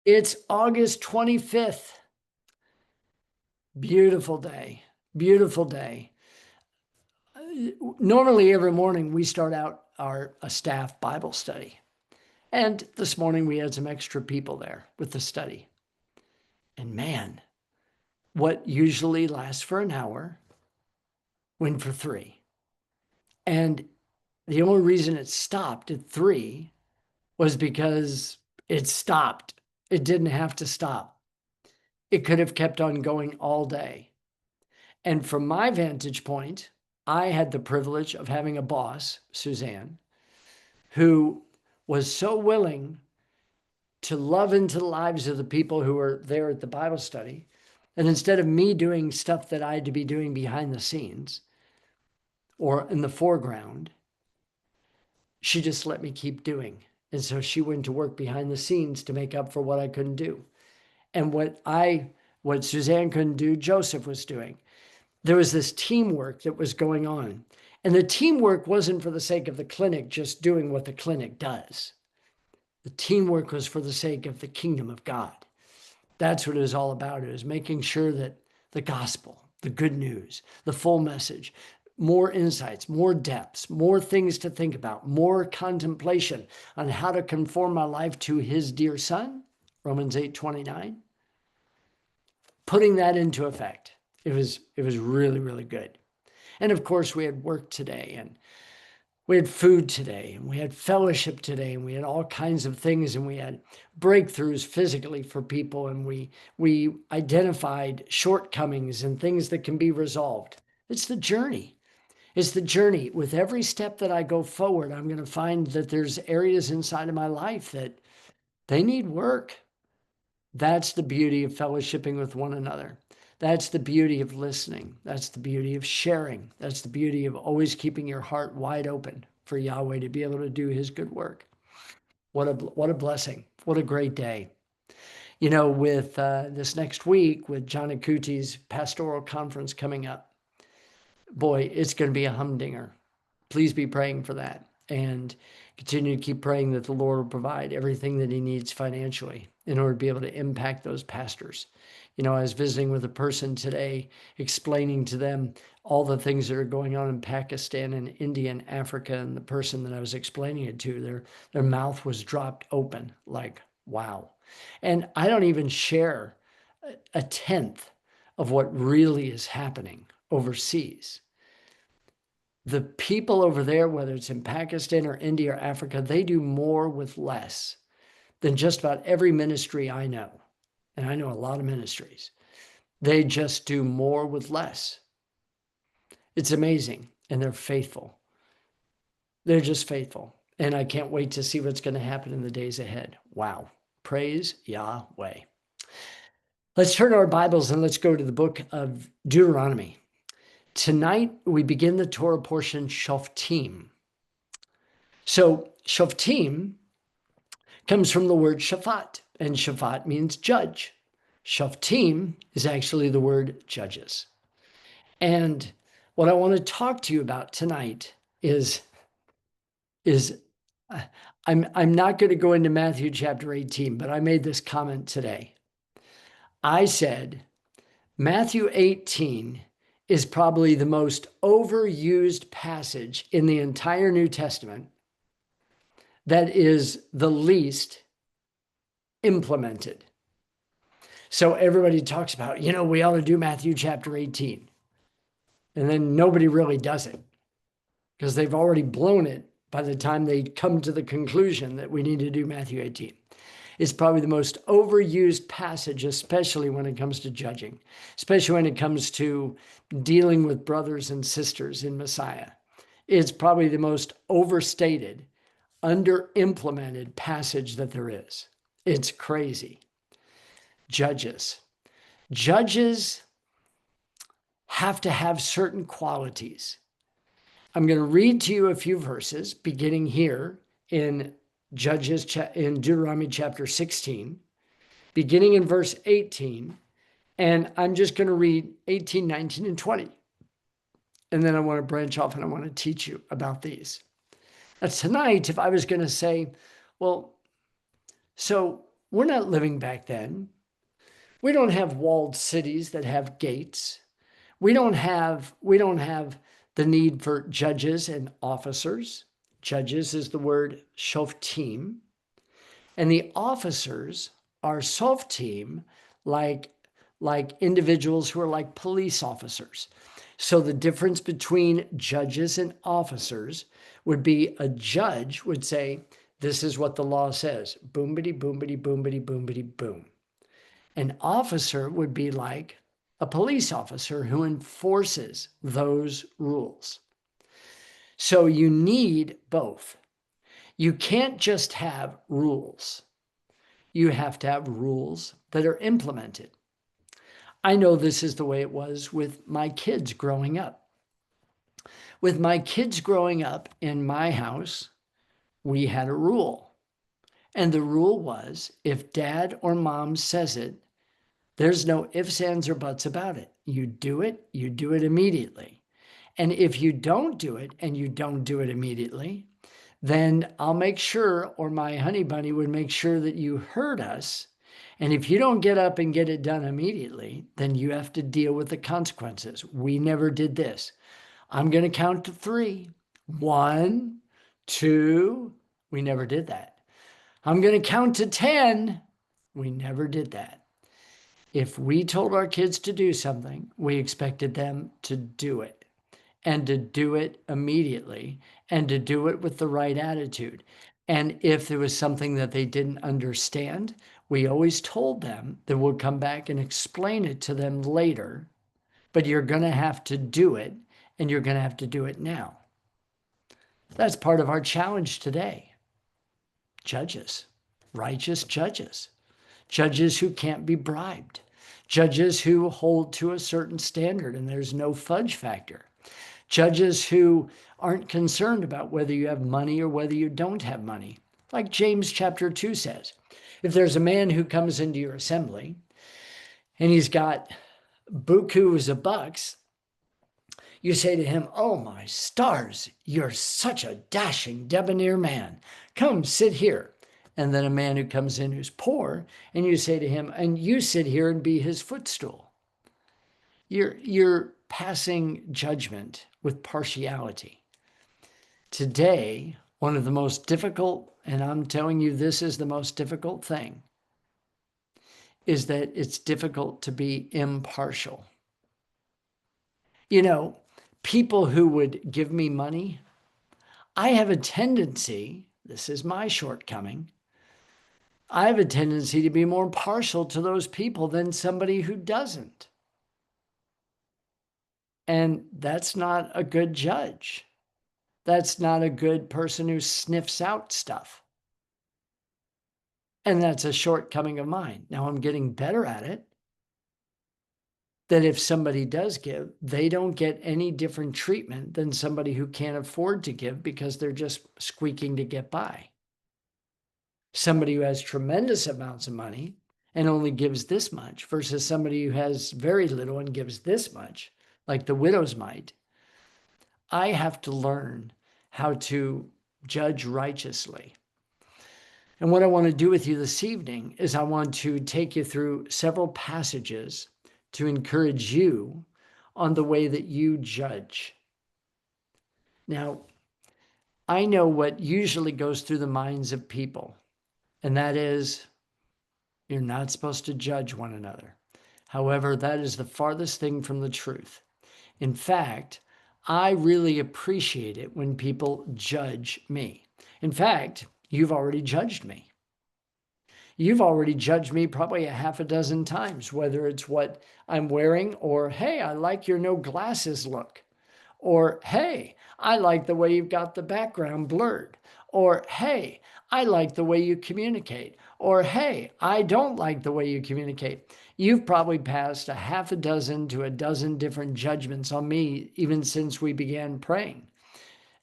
It's August 25th. Beautiful day. Beautiful day. Normally, every morning we start out a staff Bible study. And this morning we had some extra people there with the study. And man, what usually lasts for an hour went for 3. And the only reason it stopped at 3 was because it stopped. It didn't have to stop. It could have kept on going all day. And from my vantage point, I had the privilege of having a boss, Suzanne, who was so willing to love into the lives of the people who were there at the Bible study. And instead of me doing stuff that I had to be doing behind the scenes or in the foreground, she just let me keep doing. And so she went to work behind the scenes to make up for what I couldn't do. And what Suzanne couldn't do, Joseph was doing. There was this teamwork that was going on. And the teamwork wasn't for the sake of the clinic just doing what the clinic does. The teamwork was for the sake of the kingdom of God. That's what it was all about. It was making sure that the gospel, the good news, the full message, more insights, more depths, more things to think about, more contemplation on how to conform my life to his dear son, Romans 8:29. Putting that into effect. It was really, really good. And of course, we had work today, and we had food today, and we had fellowship today, and we had all kinds of things, and we had breakthroughs physically for people, and we identified shortcomings and things that can be resolved. It's the journey. It's the journey. With every step that I go forward, I'm going to find that there's areas inside of my life that they need work. That's the beauty of fellowshipping with one another. That's the beauty of listening. That's the beauty of sharing. That's the beauty of always keeping your heart wide open for Yahweh to be able to do his good work. What a blessing. What a great day. You know, with this next week, with John Akuti's pastoral conference coming up, boy, it's going to be a humdinger. Please be praying for that. And continue to keep praying that the Lord will provide everything that he needs financially in order to be able to impact those pastors. You know, I was visiting with a person today, explaining to them all the things that are going on in Pakistan and India and Africa. And the person that I was explaining it to, their mouth was dropped open, like, wow. And I don't even share a tenth of what really is happening overseas. The people over there, whether it's in Pakistan or India or Africa, they do more with less than just about every ministry I know. And I know a lot of ministries. They just do more with less. It's amazing. And they're faithful. They're just faithful. And I can't wait to see what's going to happen in the days ahead. Wow. Praise Yahweh. Let's turn our Bibles and let's go to the book of Deuteronomy. Tonight, we begin the Torah portion, shoftim. So, shoftim comes from the word shafat, and shafat means judge. Shoftim is actually the word judges. And what I want to talk to you about tonight is I'm not going to go into Matthew chapter 18, but I made this comment today. I said, Matthew 18 is probably the most overused passage in the entire New Testament that is the least implemented. So everybody talks about, you know, we ought to do Matthew chapter 18. And then nobody really does it because they've already blown it by the time they come to the conclusion that we need to do Matthew 18. It's probably the most overused passage, especially when it comes to judging, especially when it comes to dealing with brothers and sisters in Messiah. It's probably the most overstated, under-implemented passage that there is. It's crazy. Judges. Judges have to have certain qualities. I'm going to read to you a few verses beginning here in in Deuteronomy chapter 16, beginning in verse 18, and I'm just going to read 18, 19, and 20. And then I want to branch off and I want to teach you about these. Now, tonight, if I was going to say, well, so We're not living back then. We don't have walled cities that have gates. We don't have the need for judges and officers. Judges is the word shoftim, and the officers are shoftim, like individuals who are like police officers. So the difference between judges and officers would be a judge would say, this is what the law says, boomity, boomity, boomity, boomity, boom. An officer would be like a police officer who enforces those rules. So you need both. You can't just have rules. You have to have rules that are implemented. I know this is the way it was with my kids growing up. With my kids growing up in my house, we had a rule. And the rule was if dad or mom says it, there's no ifs, ands, or buts about it. You do it immediately. And if you don't do it and you don't do it immediately, then I'll make sure, or my honey bunny would make sure that you heard us. And if you don't get up and get it done immediately, then you have to deal with the consequences. We never did this. I'm going to count to 3. 1, 2. We never did that. I'm going to count to 10. We never did that. If we told our kids to do something, we expected them to do it, and to do it immediately, and to do it with the right attitude. And if there was something that they didn't understand, we always told them that we'll come back and explain it to them later, but you're going to have to do it, and you're going to have to do it now. That's part of our challenge today. Judges, righteous judges, judges who can't be bribed, judges who hold to a certain standard and there's no fudge factor, judges who aren't concerned about whether you have money or whether you don't have money. Like James chapter 2 says, if there's a man who comes into your assembly and he's got bukus of bucks, you say to him, oh my stars, you're such a dashing, debonair man. Come sit here. And then a man who comes in who's poor, and you say to him, and you sit here and be his footstool. You're passing judgment with partiality. Today, one of the most difficult, and I'm telling you this is the most difficult thing, is that it's difficult to be impartial. You know, people who would give me money, I have a tendency, this is my shortcoming, I have a tendency to be more partial to those people than somebody who doesn't. And that's not a good judge. That's not a good person who sniffs out stuff. And that's a shortcoming of mine. Now I'm getting better at it. That if somebody does give, they don't get any different treatment than somebody who can't afford to give because they're just squeaking to get by. Somebody who has tremendous amounts of money and only gives this much versus somebody who has very little and gives this much, like the widows might. I have to learn how to judge righteously. And what I want to do with you this evening is I want to take you through several passages to encourage you on the way that you judge. Now, I know what usually goes through the minds of people, and that is, you're not supposed to judge one another. However, that is the farthest thing from the truth. In fact, I really appreciate it when people judge me. In fact, you've already judged me. You've already judged me probably a half a dozen times, whether it's what I'm wearing or, hey, I like your no glasses look. Or, hey, I like the way you've got the background blurred. Or, hey, I like the way you communicate. Or, hey, I don't like the way you communicate. You've probably passed a half a dozen to a dozen different judgments on me even since we began praying.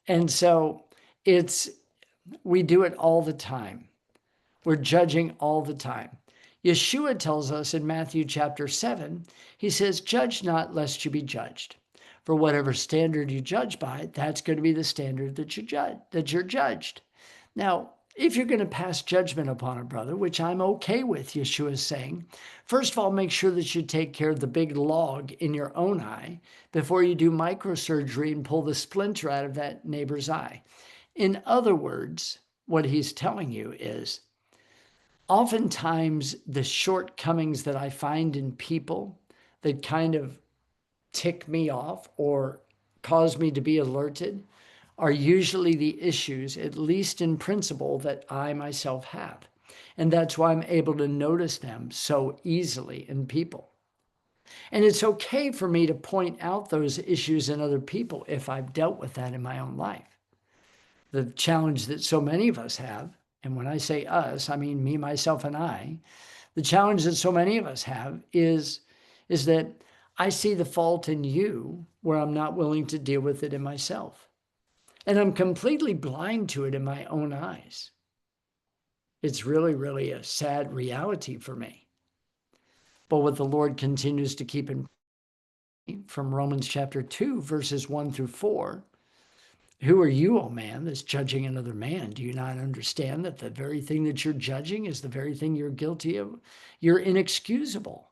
And so we do it all the time. We're judging all the time. Yeshua tells us in Matthew chapter 7, he says, judge not lest you be judged. For whatever standard you judge by, that's going to be the standard that you're judged. Now, if you're going to pass judgment upon a brother, which I'm okay with, Yeshua is saying, first of all, make sure that you take care of the big log in your own eye before you do microsurgery and pull the splinter out of that neighbor's eye. In other words, what he's telling you is, oftentimes the shortcomings that I find in people that kind of tick me off or cause me to be alerted are usually the issues, at least in principle, that I myself have. And that's why I'm able to notice them so easily in people. And it's okay for me to point out those issues in other people if I've dealt with that in my own life. The challenge that so many of us have, and when I say us, I mean me, myself, and I, the challenge that so many of us have is that I see the fault in you where I'm not willing to deal with it in myself. And I'm completely blind to it in my own eyes. It's really, really a sad reality for me. But what the Lord continues to keep in from Romans chapter 2, verses 1 through 4, who are you, O man, that's judging another man? Do you not understand that the very thing that you're judging is the very thing you're guilty of? You're inexcusable.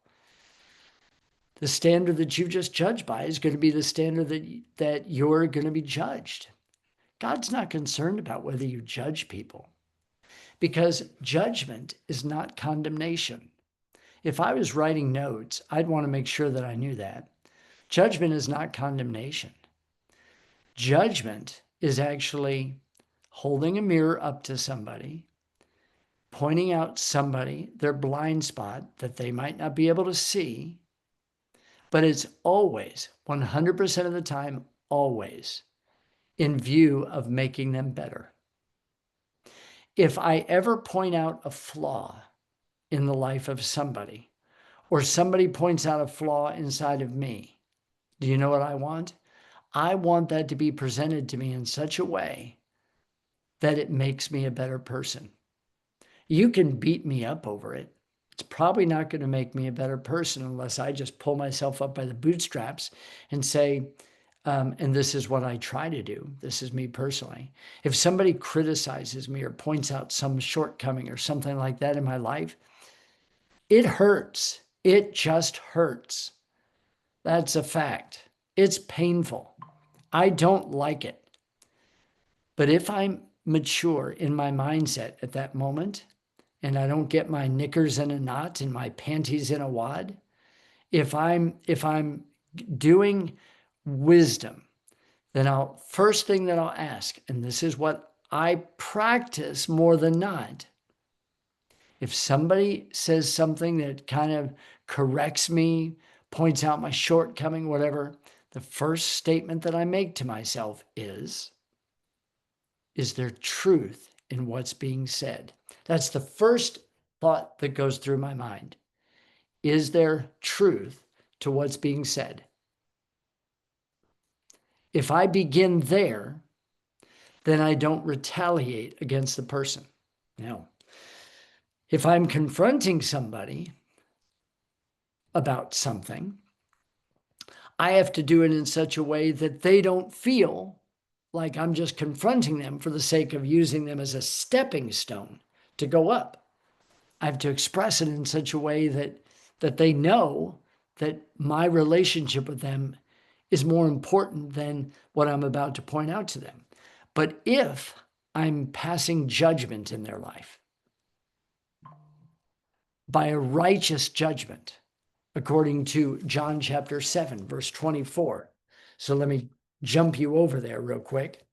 The standard that you've just judged by is going to be the standard that you're going to be judged. God's not concerned about whether you judge people, because judgment is not condemnation. If I was writing notes, I'd want to make sure that I knew that. Judgment is not condemnation. Judgment is actually holding a mirror up to somebody, pointing out somebody, their blind spot that they might not be able to see, but it's always, 100% of the time, always in view of making them better. If I ever point out a flaw in the life of somebody, or somebody points out a flaw inside of me, do you know what I want? I want that to be presented to me in such a way that it makes me a better person. You can beat me up over it. It's probably not going to make me a better person unless I just pull myself up by the bootstraps and say, and this is what I try to do. This is me personally. If somebody criticizes me or points out some shortcoming or something like that in my life, it hurts. It just hurts. That's a fact. It's painful. I don't like it. But if I'm mature in my mindset at that moment, and I don't get my knickers in a knot and my panties in a wad, if I'm doing wisdom, then first thing that I'll ask, and this is what I practice more than not, if somebody says something that kind of corrects me, points out my shortcoming, whatever, the first statement that I make to myself is there truth in what's being said? That's the first thought that goes through my mind. Is there truth to what's being said? If I begin there, then I don't retaliate against the person. Now, if I'm confronting somebody about something, I have to do it in such a way that they don't feel like I'm just confronting them for the sake of using them as a stepping stone to go up. I have to express it in such a way that they know that my relationship with them is more important than what I'm about to point out to them. But if I'm passing judgment in their life by a righteous judgment, according to John chapter 7, verse 24. So let me jump you over there real quick.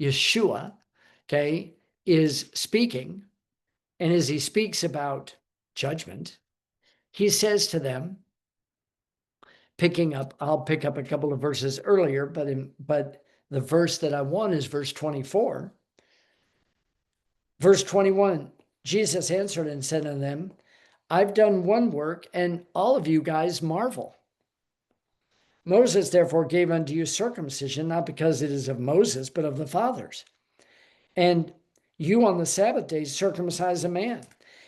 Yeshua, okay, is speaking, and as he speaks about judgment, he says to them, I'll pick up a couple of verses earlier, but the verse that I want is verse 24. Verse 21, Jesus answered and said unto them, I've done one work, and all of you guys marvel. Moses therefore gave unto you circumcision, not because it is of Moses, but of the fathers. And you on the Sabbath day circumcise a man.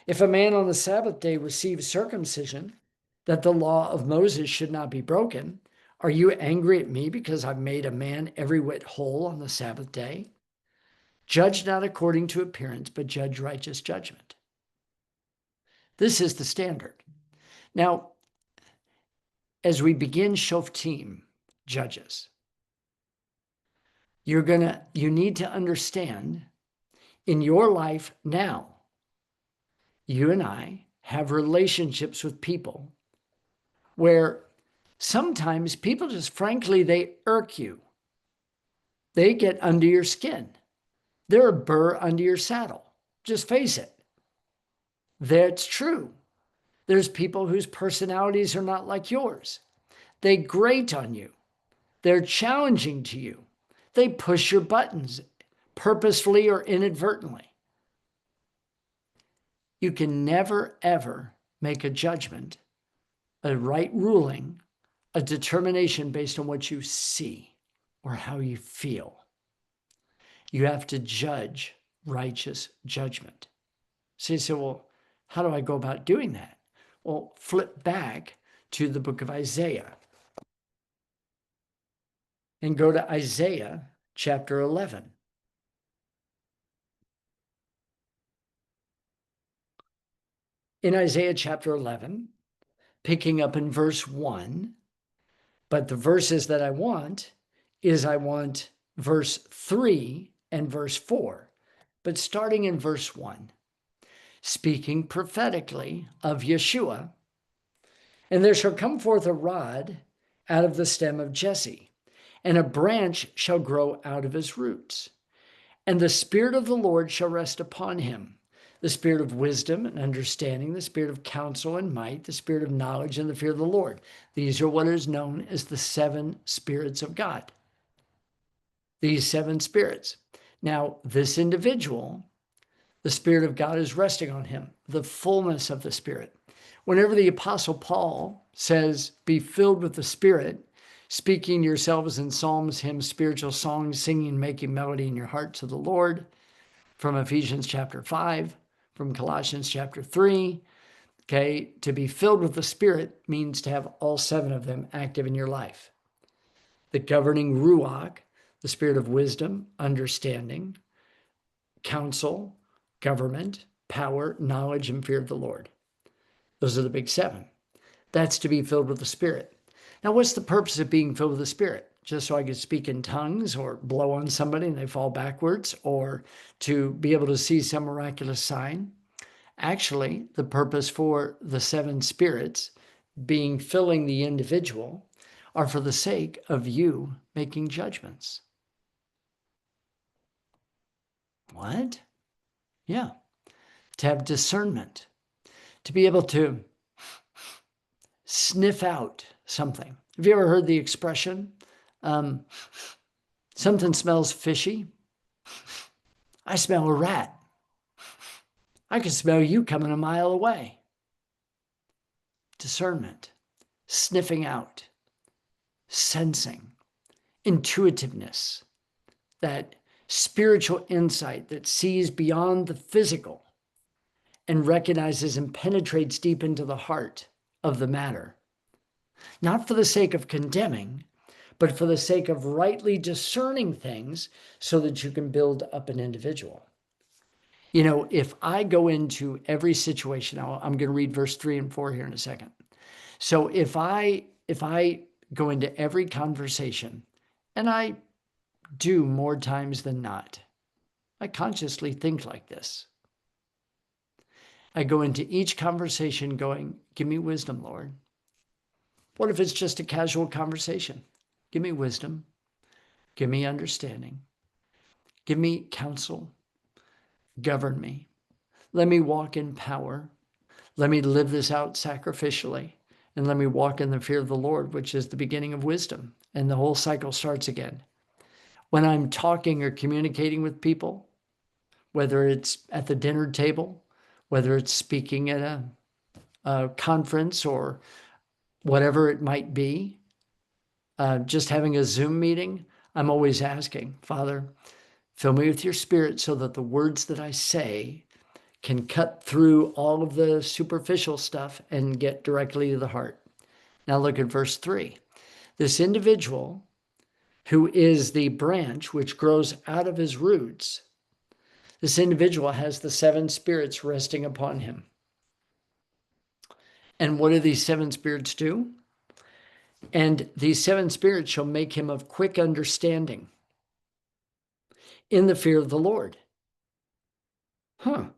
If a man on the Sabbath day receives circumcision, that the law of Moses should not be broken, are you angry at me because I've made a man every whit whole on the Sabbath day? Judge not according to appearance, but judge righteous judgment. This is the standard. Now, as we begin shoftim, judges, you need to understand in your life now, you and I have relationships with people where sometimes people just, frankly, they irk you. They get under your skin. They're a burr under your saddle. Just face it. That's true. There's people whose personalities are not like yours. They grate on you. They're challenging to you. They push your buttons, purposefully or inadvertently. You can never, ever make a judgment, a right ruling, a determination based on what you see or how you feel. You have to judge righteous judgment. So you say, well, how do I go about doing that? Well, flip back to the book of Isaiah and go to Isaiah chapter 11. In Isaiah chapter 11, picking up in verse 1, but the verses that I want verse 3 and verse 4. But starting in verse 1, speaking prophetically of Yeshua, and there shall come forth a rod out of the stem of Jesse, and a branch shall grow out of his roots. And the Spirit of the Lord shall rest upon him, the Spirit of wisdom and understanding, the Spirit of counsel and might, the Spirit of knowledge and the fear of the Lord. These are what is known as the 7 spirits of God. These 7 spirits. Now, this individual, the Spirit of God is resting on him, the fullness of the Spirit. Whenever the Apostle Paul says, be filled with the Spirit, speaking yourselves in psalms, hymns, spiritual songs, singing, making melody in your heart to the Lord, from Ephesians chapter 5, from Colossians chapter 3, okay, to be filled with the Spirit means to have all 7 of them active in your life. The governing Ruach, the Spirit of wisdom, understanding, counsel, government, power, knowledge, and fear of the Lord. Those are the big 7. That's to be filled with the Spirit. Now, what's the purpose of being filled with the Spirit? Just so I could speak in tongues or blow on somebody and they fall backwards, or to be able to see some miraculous sign? Actually, the purpose for the 7 spirits filling the individual are for the sake of you making judgments. What? Yeah. To have discernment, to be able to sniff out something. Have you ever heard the expression, something smells fishy? I smell a rat. I can smell you coming a mile away. Discernment, sniffing out, sensing, intuitiveness, that spiritual insight that sees beyond the physical and recognizes and penetrates deep into the heart of the matter. Not for the sake of condemning, but for the sake of rightly discerning things so that you can build up an individual. You know, if I go into every situation, I'm going to read verse 3 and 4 here in a second. So if I go into every conversation, and I do more times than not, I consciously think like this. I go into each conversation going, give me wisdom, Lord. What if it's just a casual conversation? Give me wisdom. Give me understanding. Give me counsel. Govern me. Let me walk in power. Let me live this out sacrificially. And let me walk in the fear of the Lord, which is the beginning of wisdom. And the whole cycle starts again. When I'm talking or communicating with people, whether it's at the dinner table, whether it's speaking at a conference or whatever it might be, just having a Zoom meeting, I'm always asking, Father, fill me with your Spirit so that the words that I say can cut through all of the superficial stuff and get directly to the heart. Now look at verse 3. This individual who is the branch which grows out of his roots, This individual has the 7 spirits resting upon him. And what do these 7 spirits do? And these 7 spirits shall make him of quick understanding in the fear of the Lord. And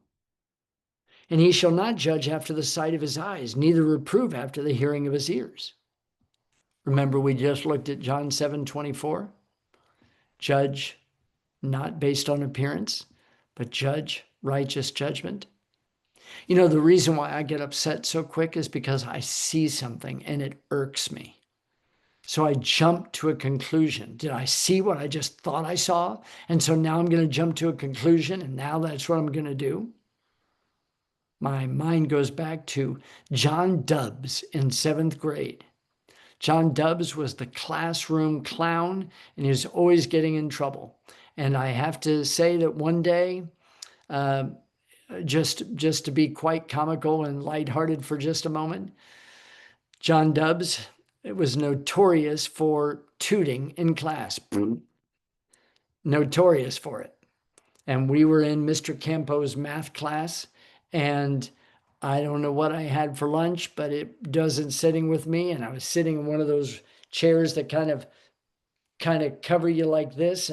he shall not judge after the sight of his eyes, neither reprove after the hearing of his ears. Remember, we just looked at John 7:24. Judge not based on appearance, but judge righteous judgment. You know, the reason why I get upset so quick is because I see something and it irks me. So I jump to a conclusion. Did I see what I just thought I saw? And so now I'm going to jump to a conclusion, and now that's what I'm going to do. My mind goes back to John Dubbs in 7th grade. John Dubbs was the classroom clown, and he was always getting in trouble. And I have to say that one day, just to be quite comical and lighthearted for just a moment, John Dubbs was notorious for tooting in class. Notorious for it. And we were in Mr. Campo's math class, and I don't know what I had for lunch, but it wasn't sitting with me. And I was sitting in one of those chairs that kind of cover you like this.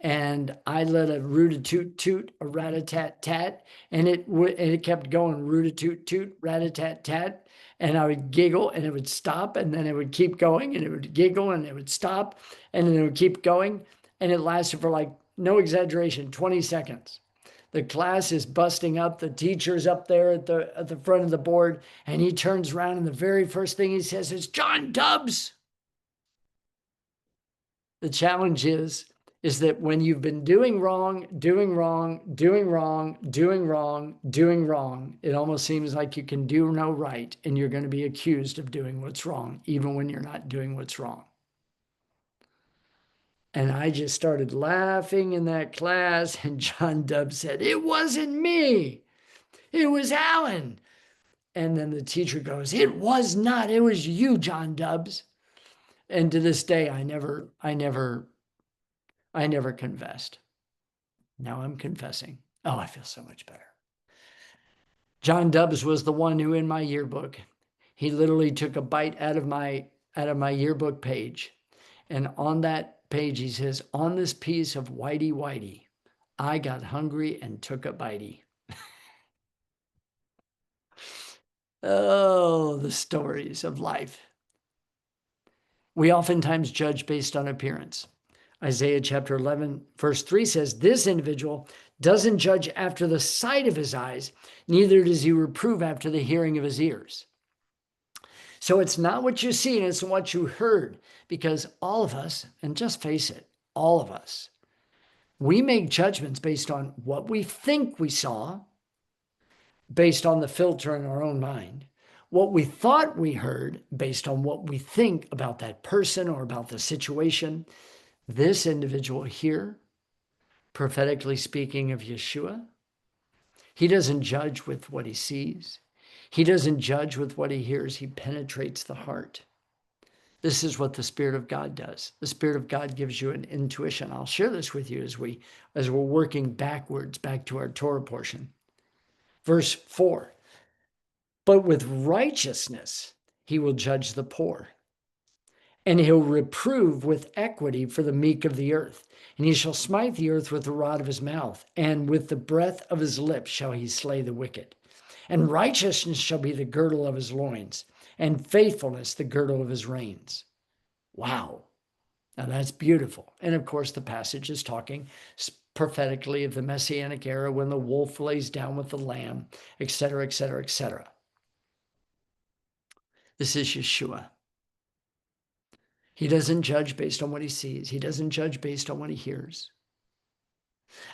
And I let a root-a-toot toot, a rat-a-tat-tat, and it kept going root-a-toot toot, rat-a-tat-tat. And I would giggle and it would stop, and then it would keep going, and it would giggle and it would stop, and then it would keep going. And it lasted for, like, no exaggeration, 20 seconds. The class is busting up. The teacher's up there at the front of the board, and he turns around, and the very first thing he says is, "John Dubbs." The challenge is that when you've been doing wrong, doing wrong, doing wrong, doing wrong, doing wrong, it almost seems like you can do no right, and you're going to be accused of doing what's wrong, even when you're not doing what's wrong. And I just started laughing in that class, and John Dubbs said, "It wasn't me. It was Alan." And then the teacher goes, "It was not. It was you, John Dubbs." And to this day, I never confessed. Now I'm confessing. Oh, I feel so much better. John Dubbs was the one who, in my yearbook, he literally took a bite out of my yearbook page. And on that page, he says, "On this piece of whitey whitey, I got hungry and took a bitey." Oh, the stories of life. We oftentimes judge based on appearance. Isaiah chapter 11, verse 3 says, "This individual doesn't judge after the sight of his eyes, neither does he reprove after the hearing of his ears." So it's not what you see, and it's what you heard, because all of us, and just face it, all of us, we make judgments based on what we think we saw, based on the filter in our own mind, what we thought we heard based on what we think about that person or about the situation. This individual here, prophetically speaking of Yeshua, he doesn't judge with what he sees. He doesn't judge with what he hears. He penetrates the heart. This is what the Spirit of God does. The Spirit of God gives you an intuition. I'll share this with you as we're working backwards back to our Torah portion. Verse 4, "But with righteousness he will judge the poor, and he'll reprove with equity for the meek of the earth. And he shall smite the earth with the rod of his mouth, and with the breath of his lips shall he slay the wicked. And righteousness shall be the girdle of his loins, and faithfulness the girdle of his reins." Wow. Now that's beautiful. And of course, the passage is talking prophetically of the Messianic era when the wolf lays down with the lamb, etc., etc., etc. This is Yeshua. He doesn't judge based on what he sees. He doesn't judge based on what he hears.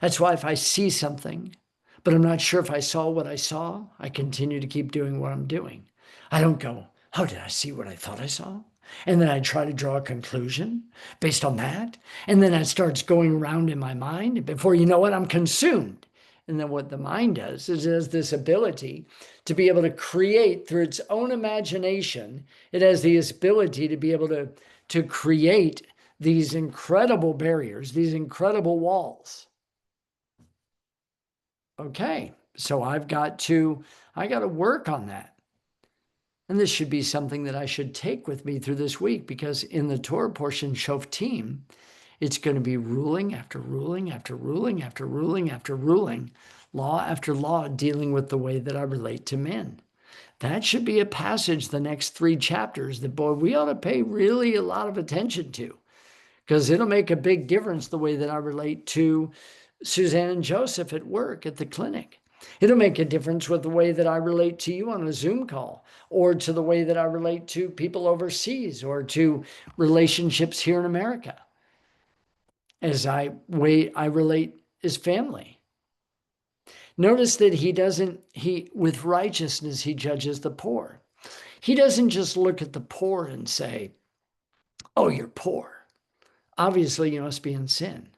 That's why if I see something, but I'm not sure if I saw what I saw, I continue to keep doing what I'm doing. I don't go, "How did I see what I thought I saw?" And then I try to draw a conclusion based on that. And then it starts going around in my mind. And before you know it, I'm consumed. And then what the mind does is it has this ability to be able to create through its own imagination. It has this ability to be able to create these incredible barriers, these incredible walls. okay, so I got to work on that. And this should be something that I should take with me through this week, because in the Torah portion, shoftim, it's going to be ruling after ruling after ruling after ruling after ruling, law after law, dealing with the way that I relate to men. That should be a passage, the next 3 chapters, that, boy, we ought to pay really a lot of attention to, because it'll make a big difference the way that I relate to Suzanne and Joseph at work, at the clinic. It'll make a difference with the way that I relate to you on a Zoom call, or to the way that I relate to people overseas, or to relationships here in America, as way I relate as family. Notice that with righteousness, he judges the poor. He doesn't just look at the poor and say, oh, you're poor. Obviously, you must be in sin.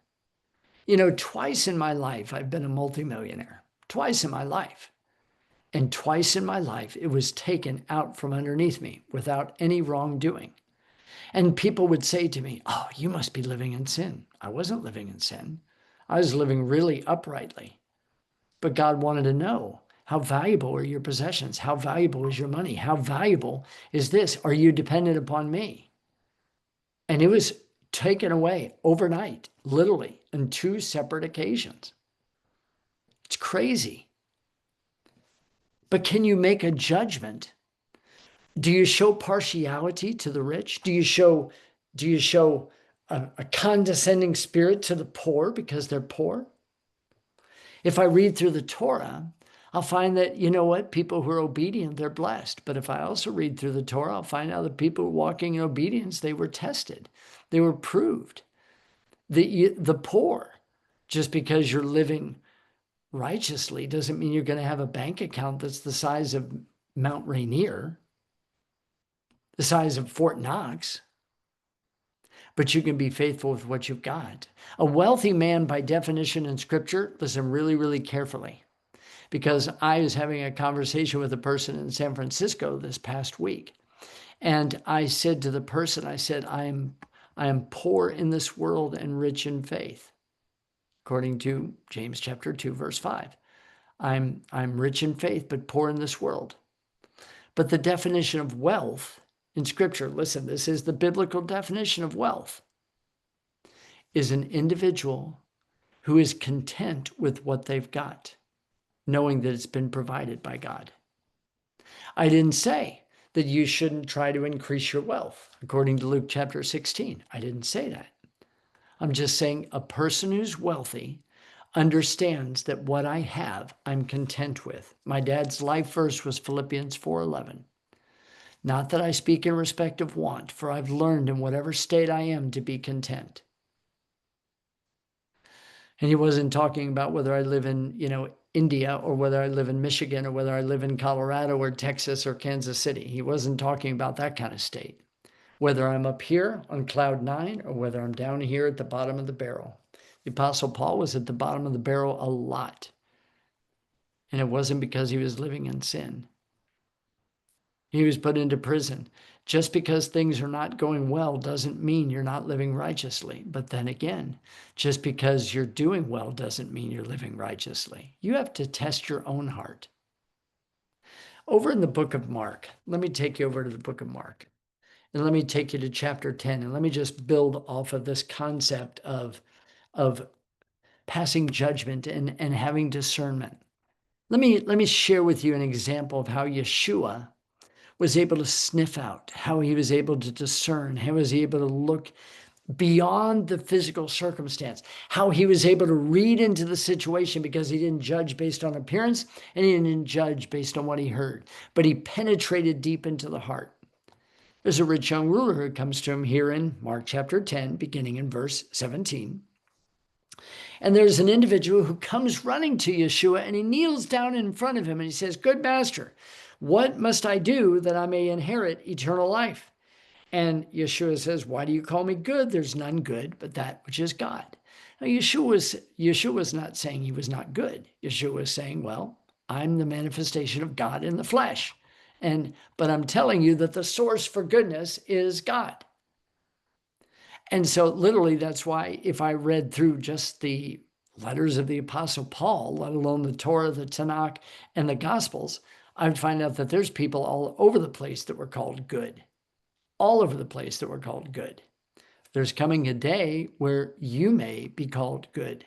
Twice in my life, I've been a multimillionaire. Twice in my life. And twice in my life, it was taken out from underneath me without any wrongdoing. And people would say to me, oh, you must be living in sin. I wasn't living in sin. I was living really uprightly. But God wanted to know, how valuable are your possessions? How valuable is your money? How valuable is this? Are you dependent upon me? And it was taken away overnight, literally, on 2 separate occasions. It's crazy. But can you make a judgment? Do you show partiality to the rich? Do you show a condescending spirit to the poor because they're poor? If I read through the Torah, I'll find that, you know what, people who are obedient, they're blessed. But if I also read through the Torah, I'll find out that people walking in obedience, they were tested. They were proved. The poor, just because you're living righteously doesn't mean you're going to have a bank account that's the size of Mount Rainier, the size of Fort Knox. But you can be faithful with what you've got. A wealthy man, by definition in Scripture, listen really, really carefully, because I was having a conversation with a person in San Francisco this past week. And I said to the person, I said, I am poor in this world and rich in faith, according to James chapter 2, verse 5. I'm rich in faith, but poor in this world. But the definition of wealth in Scripture, listen, this is the biblical definition of wealth, is an individual who is content with what they've got, knowing that it's been provided by God. I didn't say that you shouldn't try to increase your wealth, according to Luke chapter 16. I didn't say that. I'm just saying a person who's wealthy understands that what I have, I'm content with. My dad's life verse was Philippians 4:11. Not that I speak in respect of want, for I've learned in whatever state I am to be content. And he wasn't talking about whether I live in, India, or whether I live in Michigan, or whether I live in Colorado or Texas or Kansas City. He wasn't talking about that kind of state. Whether I'm up here on cloud 9 or whether I'm down here at the bottom of the barrel. The Apostle Paul was at the bottom of the barrel a lot. And it wasn't because he was living in sin. He was put into prison. Just because things are not going well doesn't mean you're not living righteously. But then again, just because you're doing well doesn't mean you're living righteously. You have to test your own heart. Over in the book of Mark, let me take you over to the book of Mark. And let me take you to chapter 10. And let me just build off of this concept of passing judgment and having discernment. Let me share with you an example of how Yeshua was able to sniff out, how he was able to discern, how he was able to look beyond the physical circumstance, how he was able to read into the situation, because he didn't judge based on appearance and he didn't judge based on what he heard, but he penetrated deep into the heart. There's a rich young ruler who comes to him here in Mark chapter 10, beginning in verse 17. And there's an individual who comes running to Yeshua, and he kneels down in front of him and he says, "Good master, what must I do that I may inherit eternal life?" And Yeshua says, "Why do you call me good? There's none good but that which is God." Now, Yeshua was not saying he was not good. Yeshua was saying, well, I'm the manifestation of God in the flesh. But I'm telling you that the source for goodness is God. And so literally, that's why if I read through just the letters of the Apostle Paul, let alone the Torah, the Tanakh, and the Gospels, I would find out that there's people all over the place that were called good. All over the place that were called good. There's coming a day where you may be called good.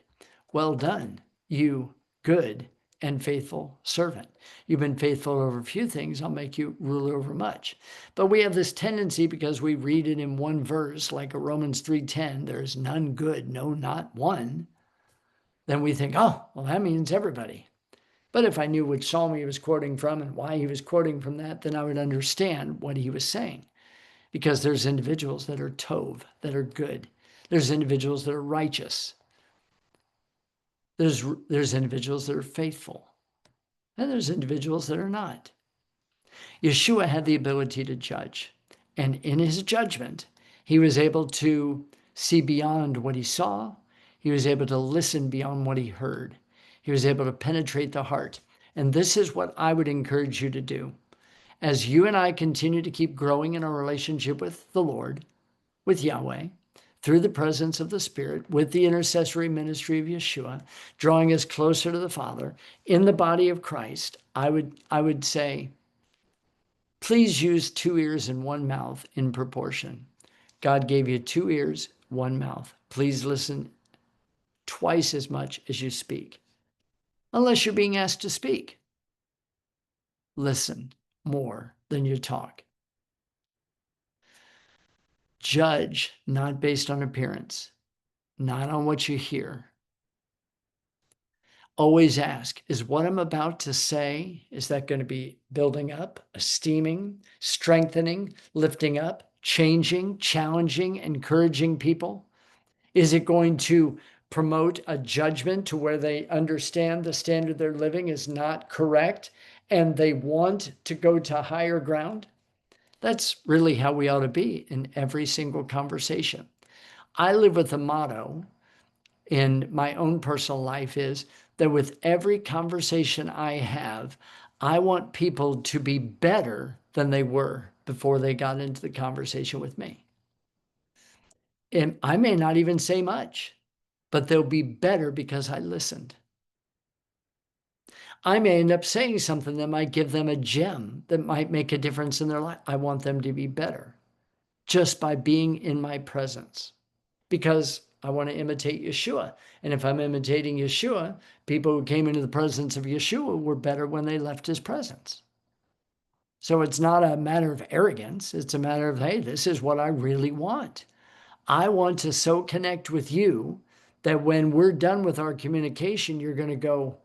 Well done, you good and faithful servant. You've been faithful over a few things, I'll make you ruler over much. But we have this tendency, because we read it in one verse, like a Romans 3:10, there's none good, no, not one. Then we think, oh, well, that means everybody. But if I knew which psalm he was quoting from and why he was quoting from that, then I would understand what he was saying. Because there's individuals that are tov, that are good. There's individuals that are righteous. There's individuals that are faithful. And there's individuals that are not. Yeshua had the ability to judge. And in his judgment, he was able to see beyond what he saw. He was able to listen beyond what he heard. He was able to penetrate the heart. And this is what I would encourage you to do. As you and I continue to keep growing in our relationship with the Lord, with Yahweh, through the presence of the Spirit, with the intercessory ministry of Yeshua, drawing us closer to the Father, in the body of Christ, I would say, please use 2 ears and 1 mouth in proportion. God gave you 2 ears, 1 mouth. Please listen twice as much as you speak, unless you're being asked to speak. Listen more than you talk. Judge not based on appearance, not on what you hear. Always ask, is what I'm about to say, is that going to be building up, esteeming, strengthening, lifting up, changing, challenging, encouraging people? Is it going to promote a judgment to where they understand the standard they're living is not correct and they want to go to higher ground? That's really how we ought to be in every single conversation. I live with a motto in my own personal life is that with every conversation I have, I want people to be better than they were before they got into the conversation with me. And I may not even say much, but they'll be better because I listened. I may end up saying something that might give them a gem that might make a difference in their life. I want them to be better just by being in my presence, because I want to imitate Yeshua. And if I'm imitating Yeshua, people who came into the presence of Yeshua were better when they left his presence. So it's not a matter of arrogance. It's a matter of, hey, this is what I really want. I want to so connect with you that when we're done with our communication, you're going to go,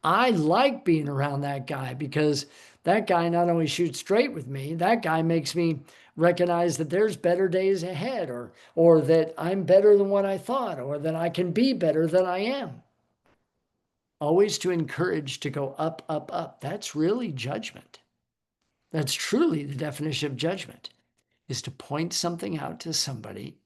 I like being around that guy, because that guy not only shoots straight with me, that guy makes me recognize that there's better days ahead, or that I'm better than what I thought, or that I can be better than I am. Always to encourage to go up, up, up. That's really judgment. That's truly the definition of judgment, is to point something out to somebody,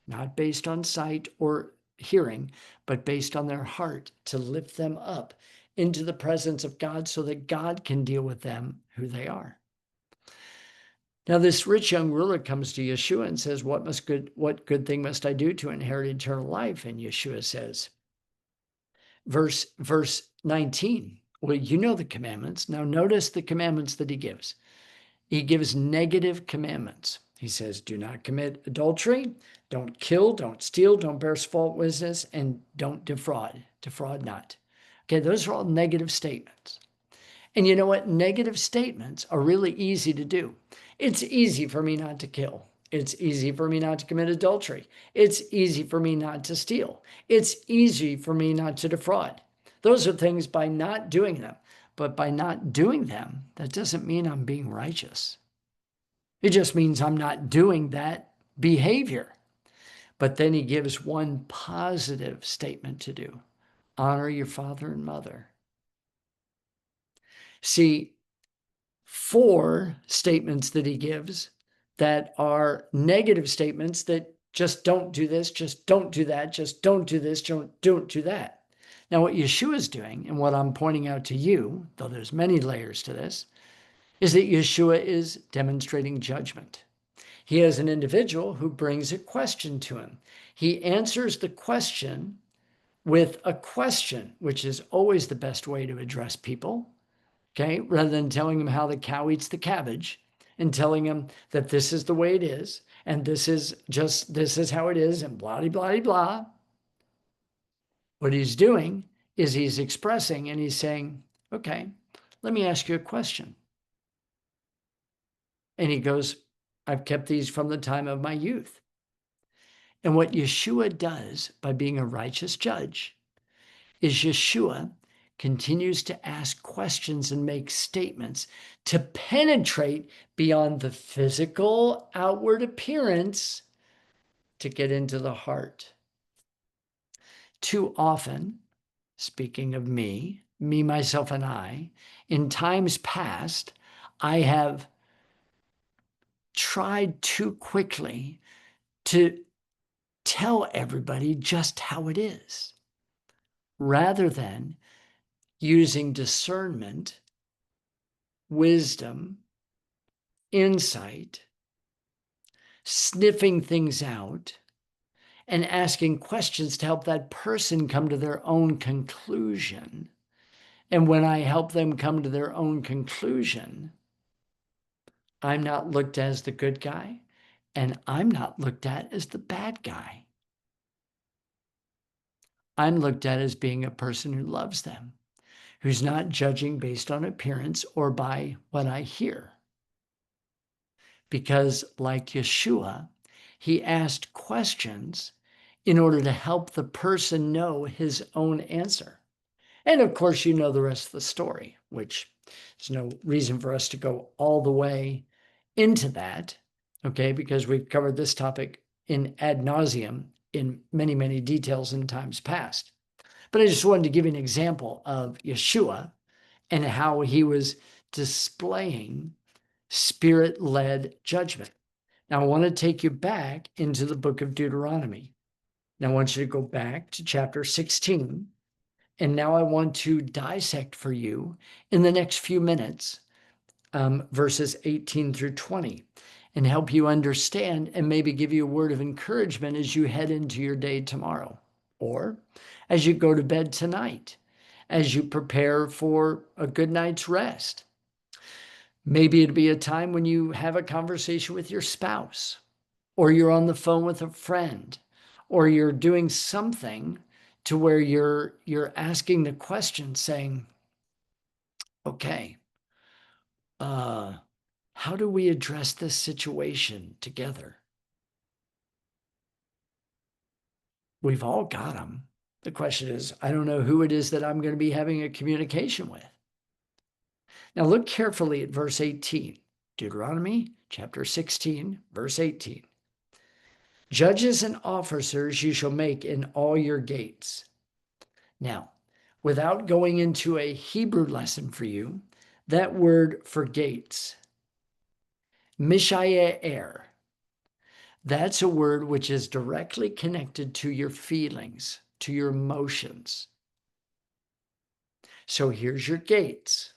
not based on sight or hearing, but based on their heart, to lift them up into the presence of God so that God can deal with them who they are. Now, this rich young ruler comes to Yeshua and says, what good thing must I do to inherit eternal life? And Yeshua says, verse 19, well, you know the commandments. Now notice the commandments that he gives. He gives negative commandments. He says, do not commit adultery, don't kill, don't steal, don't bear false witness, and don't defraud. Defraud not. Okay, those are all negative statements. And you know what? Negative statements are really easy to do. It's easy for me not to kill. It's easy for me not to commit adultery. It's easy for me not to steal. It's easy for me not to defraud. Those are things by not doing them. But by not doing them, that doesn't mean I'm being righteous. It just means I'm not doing that behavior. But then he gives one positive statement to do. Honor your father and mother. See, 4 statements that he gives that are negative statements that just don't do this, just don't do that, just don't do this, don't do that. Now, what Yeshua is doing, and what I'm pointing out to you, though there's many layers to this, is that Yeshua is demonstrating judgment. He has an individual who brings a question to him. He answers the question with a question, which is always the best way to address people, okay? Rather than telling them how the cow eats the cabbage and telling them that this is the way it is and this is how it is and blah, blah, blah, blah. What he's doing is he's expressing and he's saying, okay, let me ask you a question. And he goes, I've kept these from the time of my youth. And what Yeshua does by being a righteous judge is Yeshua continues to ask questions and make statements to penetrate beyond the physical outward appearance to get into the heart. Too often, speaking of me, myself, and I, in times past, I have tried too quickly to tell everybody just how it is, rather than using discernment, wisdom, insight, sniffing things out, and asking questions to help that person come to their own conclusion. And when I help them come to their own conclusion, I'm not looked at as the good guy, and I'm not looked at as the bad guy. I'm looked at as being a person who loves them, who's not judging based on appearance or by what I hear. Because, like Yeshua, he asked questions in order to help the person know his own answer. And of course, you know the rest of the story, which there's no reason for us to go all the way into that, okay, because we've covered this topic in ad nauseum in many, many details in times past. But I just wanted to give you an example of Yeshua and how he was displaying spirit-led judgment. Now, I want to take you back into the book of Deuteronomy. Now, I want you to go back to chapter 16. And now I want to dissect for you in the next few minutes, verses 18 through 20, and help you understand and maybe give you a word of encouragement as you head into your day tomorrow, or as you go to bed tonight, as you prepare for a good night's rest. Maybe it'd be a time when you have a conversation with your spouse, or you're on the phone with a friend, or you're doing something to where you're asking the question saying, okay, how do we address this situation together? We've all got them. The question is, I don't know who it is that I'm going to be having a communication with. Now look carefully at verse 18, Deuteronomy chapter 16, verse 18. Judges and officers you shall make in all your gates. Now, without going into a Hebrew lesson for you, that word for gates, mishayer, that's a word which is directly connected to your feelings, to your emotions. So here's your gates.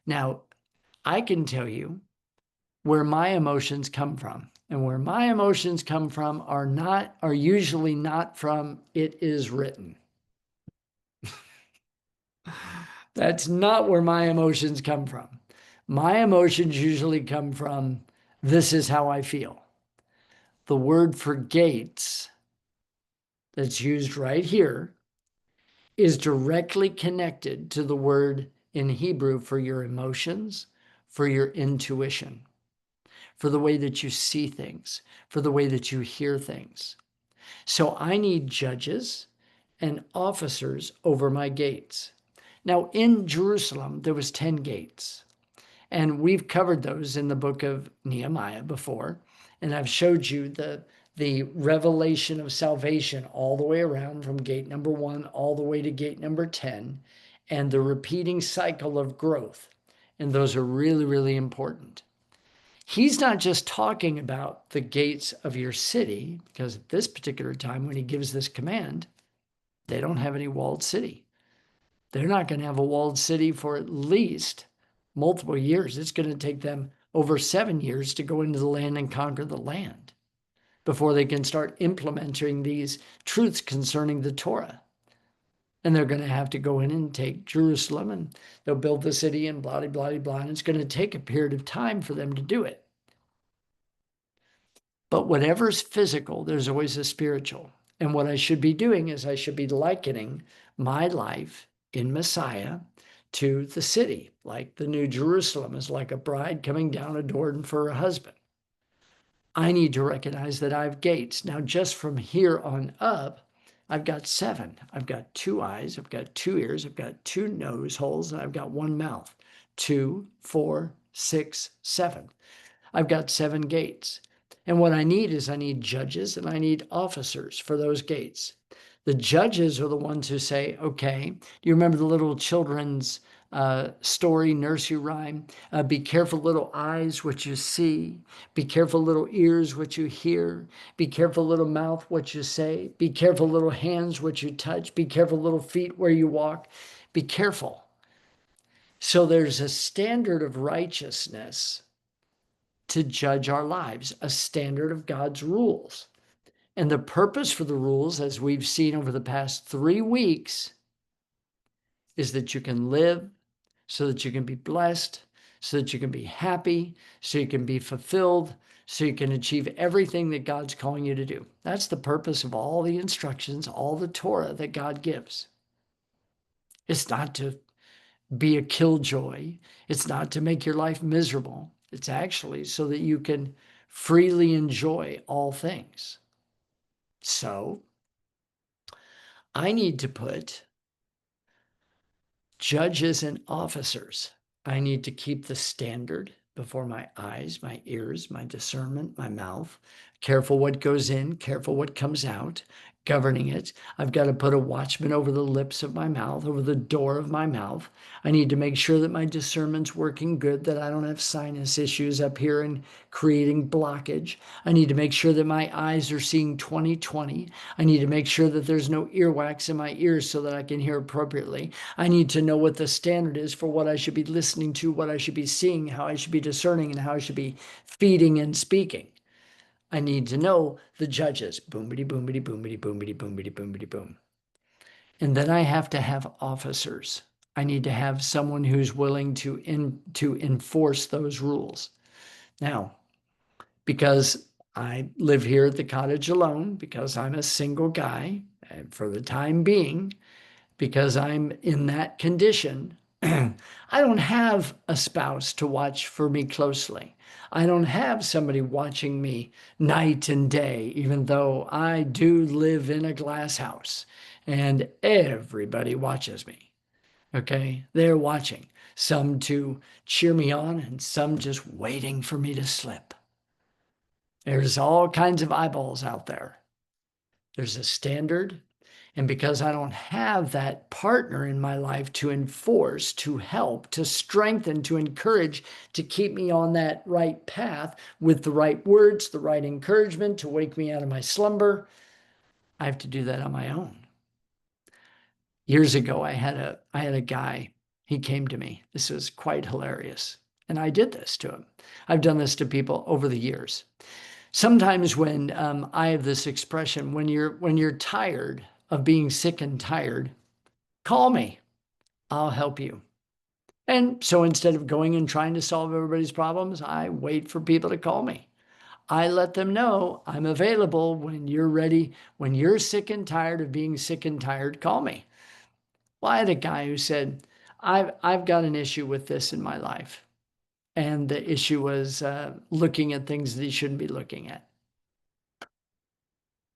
Now, I can tell you where my emotions come from. And where my emotions come from are usually not from it is written. That's not where my emotions come from. My emotions usually come from this is how I feel. The word for gates that's used right here is directly connected to the word in Hebrew for your emotions, for your intuition, for the way that you see things, for the way that you hear things. So I need judges and officers over my gates. Now in Jerusalem, there was 10 gates. And we've covered those in the book of Nehemiah before. And I've showed you the revelation of salvation all the way around from gate number 1 all the way to gate number 10, and the repeating cycle of growth. And those are really, really important. He's not just talking about the gates of your city, because at this particular time when he gives this command, they don't have any walled city. They're not going to have a walled city for at least multiple years. It's going to take them over 7 years to go into the land and conquer the land before they can start implementing these truths concerning the Torah. And they're going to have to go in and take Jerusalem, and they'll build the city and blah, blah, blah, blah. And it's going to take a period of time for them to do it. But whatever's physical, there's always a spiritual. And what I should be doing is I should be likening my life in Messiah to the city, like the New Jerusalem is like a bride coming down adored for her husband. I need to recognize that I have gates. Now, just from here on up, I've got 7. I've got 2 eyes, I've got 2 ears, I've got 2 nose holes, and I've got 1 mouth. 2, 4, 6, 7. I've got 7 gates. And what I need is I need judges and I need officers for those gates. The judges are the ones who say, okay, do you remember the little children's story, nursery rhyme? Be careful, little eyes, what you see. Be careful, little ears, what you hear. Be careful, little mouth, what you say. Be careful, little hands, what you touch. Be careful, little feet, where you walk. Be careful. So there's a standard of righteousness to judge our lives, a standard of God's rules. And the purpose for the rules, as we've seen over the past 3 weeks, is that you can live, so that you can be blessed, so that you can be happy, so you can be fulfilled, so you can achieve everything that God's calling you to do. That's the purpose of all the instructions, all the Torah that God gives. It's not to be a killjoy. It's not to make your life miserable. It's actually so that you can freely enjoy all things. So I need to put judges and officers. I need to keep the standard before my eyes, my ears, my discernment, my mouth. Careful what goes in, careful what comes out, governing it. I've got to put a watchman over the lips of my mouth, over the door of my mouth. I need to make sure that my discernment's working good, that I don't have sinus issues up here and creating blockage. I need to make sure that my eyes are seeing 20/20. I need to make sure that there's no earwax in my ears so that I can hear appropriately. I need to know what the standard is for what I should be listening to, what I should be seeing, how I should be discerning, and how I should be feeding and speaking. I need to know the judges. Boomity, boomity, boomity, boomity, boomity, boomity, boom. And then I have to have officers. I need to have someone who's willing to enforce those rules. Now, because I live here at the cottage alone, because I'm a single guy, and for the time being, because I'm in that condition, I don't have a spouse to watch for me closely. I don't have somebody watching me night and day, even though I do live in a glass house and everybody watches me. Okay, they're watching, some to cheer me on and some just waiting for me to slip. There's all kinds of eyeballs out there. There's a standard. And because I don't have that partner in my life to enforce, to help, to strengthen, to encourage, to keep me on that right path with the right words, the right encouragement, to wake me out of my slumber, I have to do that on my own. Years ago, I had a guy, he came to me. This was quite hilarious. And I did this to him. I've done this to people over the years. Sometimes when I have this expression, when you're tired of being sick and tired, call me. I'll help you. And so instead of going and trying to solve everybody's problems, I wait for people to call me. I let them know I'm available when you're ready. When you're sick and tired of being sick and tired, call me. Well, I had a guy who said, I've got an issue with this in my life. And the issue was looking at things that he shouldn't be looking at.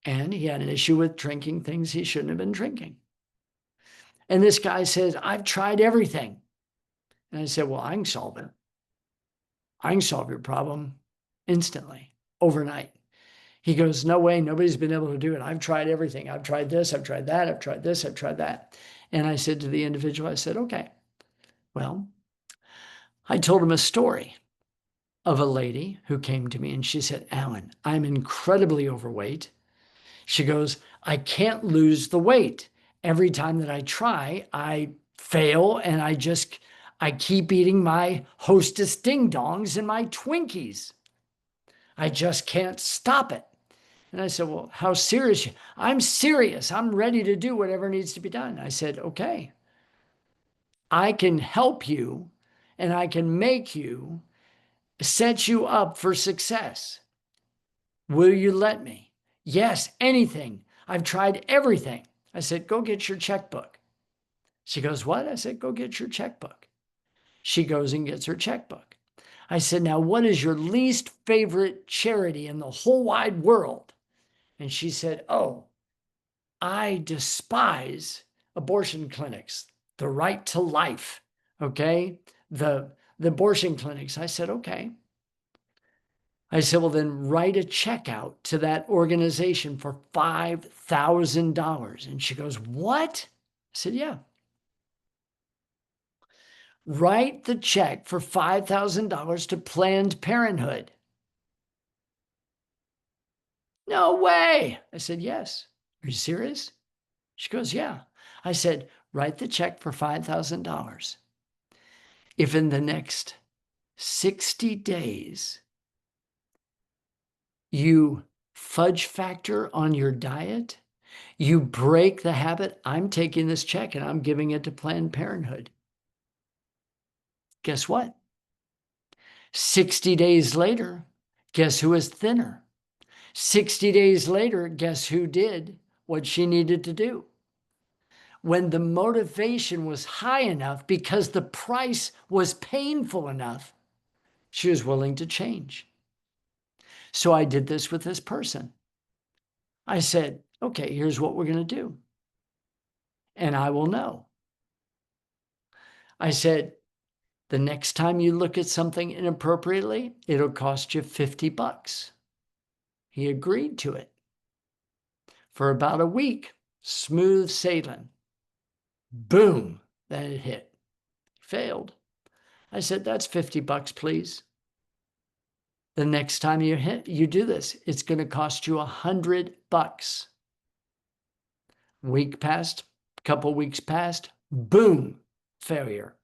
And he had an issue with drinking things he shouldn't have been drinking. And this guy says, I've tried everything. And I said, well, I can solve it. I can solve your problem instantly, overnight. He goes, no way, nobody's been able to do it. I've tried everything. I've tried this, I've tried that, I've tried this, I've tried that. And I said to the individual, I said, okay, well, I told him a story of a lady who came to me and she said, Alan, I'm incredibly overweight. She goes, I can't lose the weight. Every time that I try, I fail and I keep eating my Hostess Ding Dongs and my Twinkies. I just can't stop it. And I said, well, how serious? I'm serious. I'm ready to do whatever needs to be done. I said, okay, I can help you and I can make you, set you up for success. Will you let me? Yes, anything. I've tried everything. I said, go get your checkbook. She goes, what? I said, go get your checkbook. She goes and gets her checkbook. I said, now, what is your least favorite charity in the whole wide world? And she said, oh, I despise abortion clinics, the right to life, okay? The abortion clinics. I said, okay. I said, well, then write a check out to that organization for $5,000. And she goes, what? I said, yeah. Write the check for $5,000 to Planned Parenthood. No way. I said, yes. Are you serious? She goes, yeah. I said, write the check for $5,000. If in the next 60 days you fudge factor on your diet, you break the habit, I'm taking this check and I'm giving it to Planned Parenthood. Guess what? 60 days later, guess who is thinner? 60 days later, guess who did what she needed to do? When the motivation was high enough because the price was painful enough, she was willing to change. So I did this with this person. I said, okay, here's what we're going to do. And I will know. I said, the next time you look at something inappropriately, it'll cost you $50. He agreed to it. For about a week, smooth sailing. Boom, then it hit. Failed. I said, that's $50, please. The next time you do this, it's going to cost you $100. Week passed, couple weeks passed, boom, failure,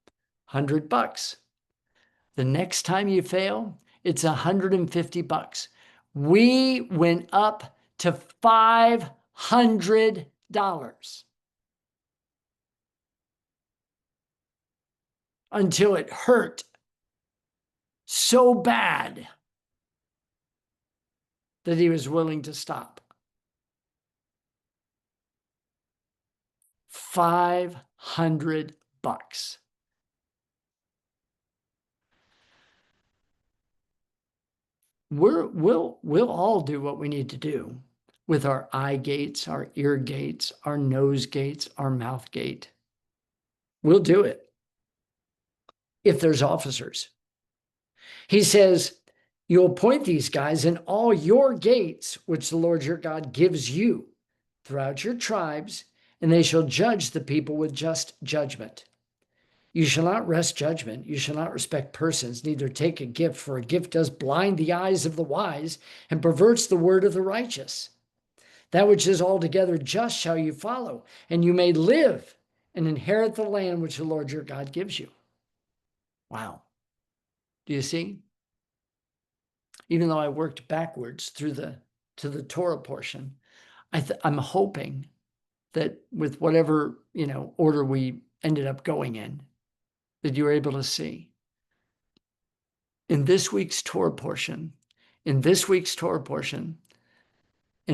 $100. The next time you fail, it's $150. We went up to $500 until it hurt so bad that he was willing to stop. $500. We'll all do what we need to do with our eye gates, our ear gates, our nose gates, our mouth gate. We'll do it if there's officers. He says, you'll appoint these guys in all your gates, which the Lord your God gives you throughout your tribes, and they shall judge the people with just judgment. You shall not wrest judgment. You shall not respect persons, neither take a gift, for a gift does blind the eyes of the wise and perverts the word of the righteous. That which is altogether just shall you follow, and you may live and inherit the land which the Lord your God gives you. Wow. Do you see? Even though I worked backwards to the Torah portion, I'm hoping that with whatever, order we ended up going in, that you were able to see. In this week's Torah portion, in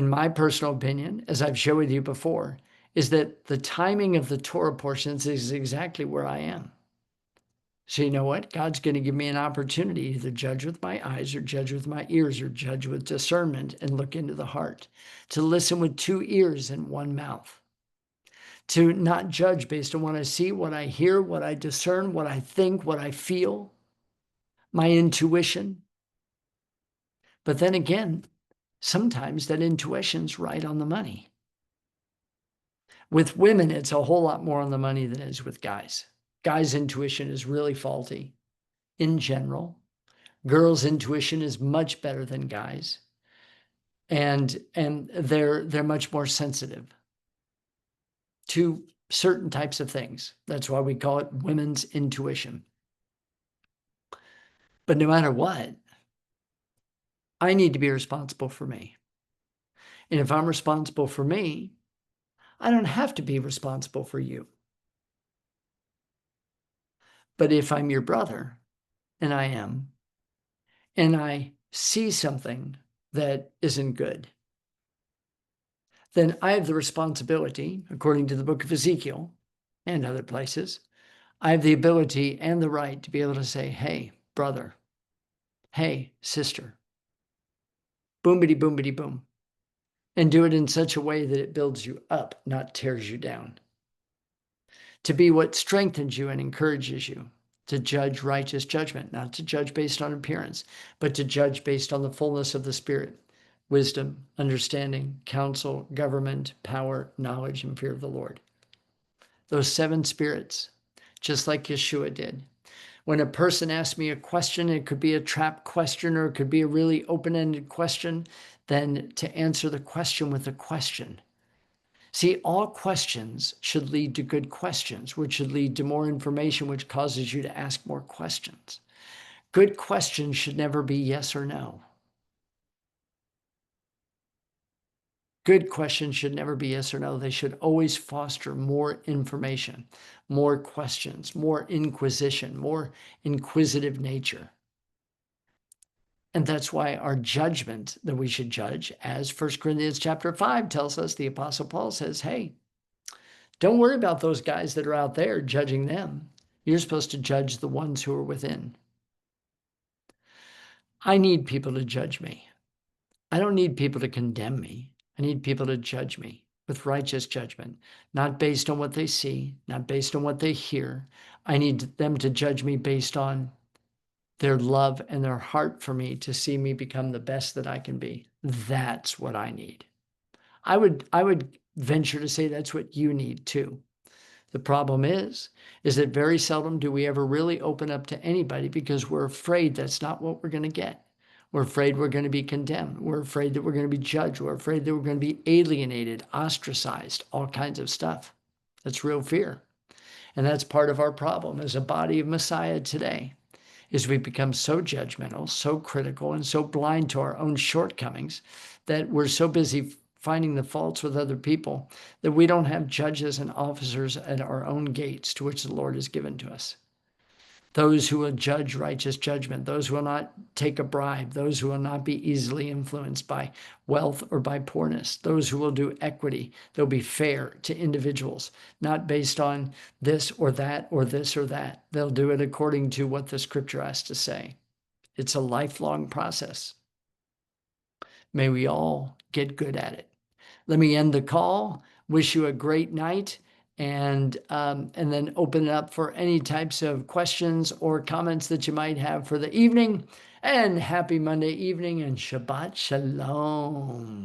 my personal opinion, as I've shared with you before, is that the timing of the Torah portions is exactly where I am. So you know what? God's going to give me an opportunity to either judge with my eyes or judge with my ears or judge with discernment and look into the heart, to listen with two ears and one mouth, to not judge based on what I see, what I hear, what I discern, what I think, what I feel, my intuition. But then again, sometimes that intuition's right on the money. With women, it's a whole lot more on the money than it is with guys. Guys' intuition is really faulty in general. Girls' intuition is much better than guys. And they're much more sensitive to certain types of things. That's why we call it women's intuition. But no matter what, I need to be responsible for me. And if I'm responsible for me, I don't have to be responsible for you. But if I'm your brother, and I am, and I see something that isn't good, then I have the responsibility, according to the book of Ezekiel and other places, I have the ability and the right to be able to say, hey, brother, hey, sister, boomity, boomity, boom, and do it in such a way that it builds you up, not tears you down. To be what strengthens you and encourages you, to judge righteous judgment, not to judge based on appearance, but to judge based on the fullness of the Spirit, wisdom, understanding, counsel, government, power, knowledge, and fear of the Lord. Those 7 spirits, just like Yeshua did. When a person asks me a question, it could be a trap question or it could be a really open-ended question, then to answer the question with a question. See, all questions should lead to good questions, which should lead to more information, which causes you to ask more questions. Good questions should never be yes or no. Good questions should never be yes or no. They should always foster more information, more questions, more inquisition, more inquisitive nature. And that's why our judgment that we should judge, as 1 Corinthians chapter 5 tells us, the Apostle Paul says, hey, don't worry about those guys that are out there judging them. You're supposed to judge the ones who are within. I need people to judge me. I don't need people to condemn me. I need people to judge me with righteous judgment, not based on what they see, not based on what they hear. I need them to judge me based on their love and their heart for me to see me become the best that I can be. That's what I need. I would venture to say that's what you need too. The problem is that very seldom do we ever really open up to anybody because we're afraid that's not what we're going to get. We're afraid we're going to be condemned. We're afraid that we're going to be judged. We're afraid that we're going to be alienated, ostracized, all kinds of stuff. That's real fear. And that's part of our problem as a body of Messiah today, is we become so judgmental, so critical, and so blind to our own shortcomings that we're so busy finding the faults with other people that we don't have judges and officers at our own gates to which the Lord has given to us. Those who will judge righteous judgment, those who will not take a bribe, those who will not be easily influenced by wealth or by poorness, those who will do equity. They'll be fair to individuals, not based on this or that or this or that. They'll do it according to what the scripture has to say. It's a lifelong process. May we all get good at it. Let me end the call. Wish you a great night, and then open it up for any types of questions or comments that you might have for the evening. And happy Monday evening and Shabbat Shalom.